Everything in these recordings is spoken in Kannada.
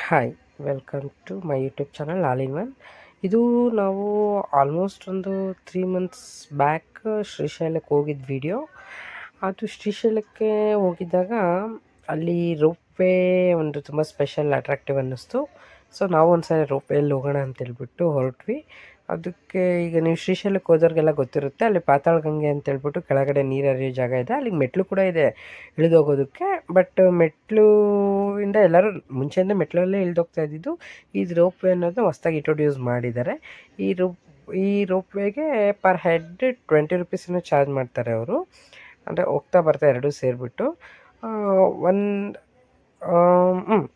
Hi welcome to my YouTube channel all in one. ಇದು ನಾವು ಆಲ್ಮೋಸ್ಟ್ ಒಂದು 3 ಮಂತ್ಸ್ ಬ್ಯಾಕ್ ಶ್ರೀಶೈಲಕ್ಕೆ ಹೋಗಿದ್ದ ವಿಡಿಯೋ. ಅದು ಶ್ರೀಶೈಲಕ್ಕೆ ಹೋಗಿದ್ದಾಗ ಅಲ್ಲಿ ರೋಪ್ವೇ ಒಂದು ತುಂಬ ಸ್ಪೆಷಲ್ ಅಟ್ರಾಕ್ಟಿವ್ ಅನ್ನಿಸ್ತು. ಸೊ ನಾವು ಒಂದು ಸರಿ ರೋಪ್ವೇಯಲ್ಲಿ ಹೋಗೋಣ ಅಂತೇಳ್ಬಿಟ್ಟು ಹೊರಟ್ವಿ. ಅದಕ್ಕೆ ಈಗ ನೀವು ಶ್ರೀಶೈಲಕ್ಕೆ ಹೋದವ್ರಿಗೆಲ್ಲ ಗೊತ್ತಿರುತ್ತೆ, ಅಲ್ಲಿ ಪಾತಾಳ ಗಂಗೆ ಅಂತೇಳ್ಬಿಟ್ಟು ಕೆಳಗಡೆ ನೀರು ಹರಿಯೋ ಜಾಗ ಇದೆ. ಅಲ್ಲಿಗೆ ಮೆಟ್ಲು ಕೂಡ ಇದೆ ಇಳಿದೋಗೋದಕ್ಕೆ. ಬಟ್ ಮೆಟ್ಲು ಇಂದ ಎಲ್ಲರೂ ಮುಂಚೆಯಿಂದ ಮೆಟ್ಲಲ್ಲೇ ಇಳಿದೋಗ್ತಾ ಇದ್ದಿದ್ದು. ಇದು ರೋಪ್ವೇ ಅನ್ನೋದನ್ನ ಹೊಸ್ದಾಗಿ ಇಂಟ್ರೊಡ್ಯೂಸ್ ಮಾಡಿದ್ದಾರೆ. ಈ ರೋಪ್ವೇಗೆ ಪರ್ ಹೆಡ್ 20 ರುಪೀಸನ್ನು ಚಾರ್ಜ್ ಮಾಡ್ತಾರೆ ಅವರು, ಅಂದರೆ ಹೋಗ್ತಾ ಬರ್ತಾ ಎರಡೂ ಸೇರಿಬಿಟ್ಟು. ಒಂದು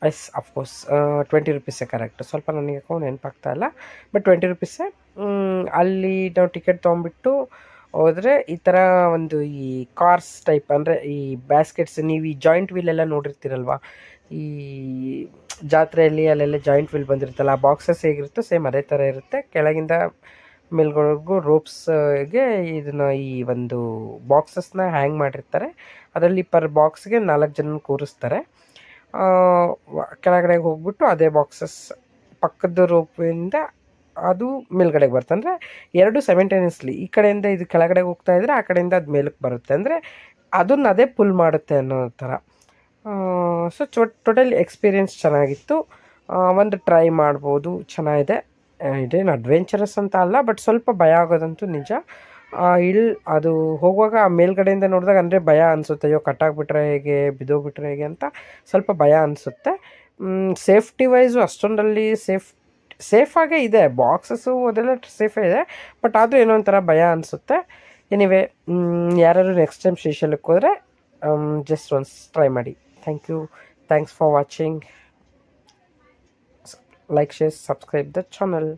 ಎಸ್ ಅಫ್ಕೋರ್ಸ್ 20 ರುಪೀಸೇ ಕರೆಕ್ಟ್. ಸ್ವಲ್ಪ ನನಗೆ ಅಕೌಂಟ್ ನೆನಪಾಗ್ತಾ ಇಲ್ಲ, ಬಟ್ 20 ರುಪೀಸೇ. ಅಲ್ಲಿ ನಾವು ಟಿಕೆಟ್ ತೊಗೊಂಬಿಟ್ಟು ಹೋದರೆ ಈ ಥರ ಒಂದು ಈ ಕಾರ್ಸ್ ಟೈಪ್, ಅಂದರೆ ಈ ಬ್ಯಾಸ್ಕೆಟ್ಸ್, ನೀವು ಈ ಜಾಯಿಂಟ್ ವೀಲ್ ಎಲ್ಲ ನೋಡಿರ್ತೀರಲ್ವ, ಈ ಜಾತ್ರೆಯಲ್ಲಿ ಅಲ್ಲೆಲ್ಲ ಜಾಯಿಂಟ್ ವೀಲ್ ಬಂದಿರುತ್ತಲ್ಲ, ಆ ಬಾಕ್ಸಸ್ ಹೇಗಿರುತ್ತೋ ಸೇಮ್ ಅದೇ ಥರ ಇರುತ್ತೆ. ಕೆಳಗಿಂದ ಮೇಲ್ಗೊಳಗೂ ರೋಪ್ಸ್ಗೆ ಇದನ್ನು ಈ ಒಂದು ಬಾಕ್ಸಸ್ನ ಹ್ಯಾಂಗ್ ಮಾಡಿರ್ತಾರೆ. ಅದರಲ್ಲಿ ಪರ್ ಬಾಕ್ಸ್ಗೆ 4 ಜನ ಕೂರಿಸ್ತಾರೆ. ಕೆಳಗಡೆಗೆ ಹೋಗ್ಬಿಟ್ಟು ಅದೇ ಬಾಕ್ಸಸ್ ಪಕ್ಕದ ರೋಪಿಂದ ಅದು ಮೇಲ್ಗಡೆಗೆ ಬರುತ್ತೆ. ಅಂದರೆ ಎರಡು ಸೈಮಲ್ಟೇನಿಯಸ್ಲಿ ಈ ಕಡೆಯಿಂದ ಇದು ಕೆಳಗಡೆಗೆ ಹೋಗ್ತಾ ಇದ್ದರೆ ಆ ಕಡೆಯಿಂದ ಅದು ಮೇಲಕ್ಕೆ ಬರುತ್ತೆ, ಅಂದರೆ ಅದನ್ನು ಅದೇ ಪುಲ್ ಮಾಡುತ್ತೆ ಅನ್ನೋ ಥರ. ಸೊ ಟೋಟಲಿ ಎಕ್ಸ್ಪೀರಿಯೆನ್ಸ್ ಚೆನ್ನಾಗಿತ್ತು. ಒಂದು ಟ್ರೈ ಮಾಡ್ಬೋದು, ಚೆನ್ನಾಗಿದೆ. ಇದೇನು ಅಡ್ವೆಂಚರಸ್ ಅಂತ ಅಲ್ಲ, ಬಟ್ ಸ್ವಲ್ಪ ಭಯ ಆಗೋದಂತೂ ನಿಜ. ಅದು ಹೋಗುವಾಗ ಆ ಮೇಲ್ಗಡೆಯಿಂದ ನೋಡಿದಾಗ ಅಂದರೆ ಭಯ ಅನಿಸುತ್ತೆ, ಅಯ್ಯೋ ಕಟ್ಟಾಗ್ಬಿಟ್ರೆ ಹೇಗೆ, ಬಿದ್ದೋಗ್ಬಿಟ್ರೆ ಹೇಗೆ ಅಂತ ಸ್ವಲ್ಪ ಭಯ ಅನಿಸುತ್ತೆ. ಸೇಫ್ಟಿ ವೈಸು ಅಷ್ಟೊಂದರಲ್ಲಿ ಸೇಫಾಗೇ ಇದೆ, ಬಾಕ್ಸಸ್ಸು ಅದೆಲ್ಲ ಸೇಫೇ ಇದೆ, ಬಟ್ ಆದರೂ ಏನೋ ಒಂಥರ ಭಯ ಅನಿಸುತ್ತೆ. ಎನಿವೇ, ಯಾರು ನೆಕ್ಸ್ಟ್ ಟೈಮ್ ಶ್ರೀಶೈಲಕ್ಕೆ ಹೋದರೆ ಜಸ್ಟ್ ಒನ್ಸ್ ಟ್ರೈ ಮಾಡಿ. Thanks for watching. Like, share, subscribe the channel.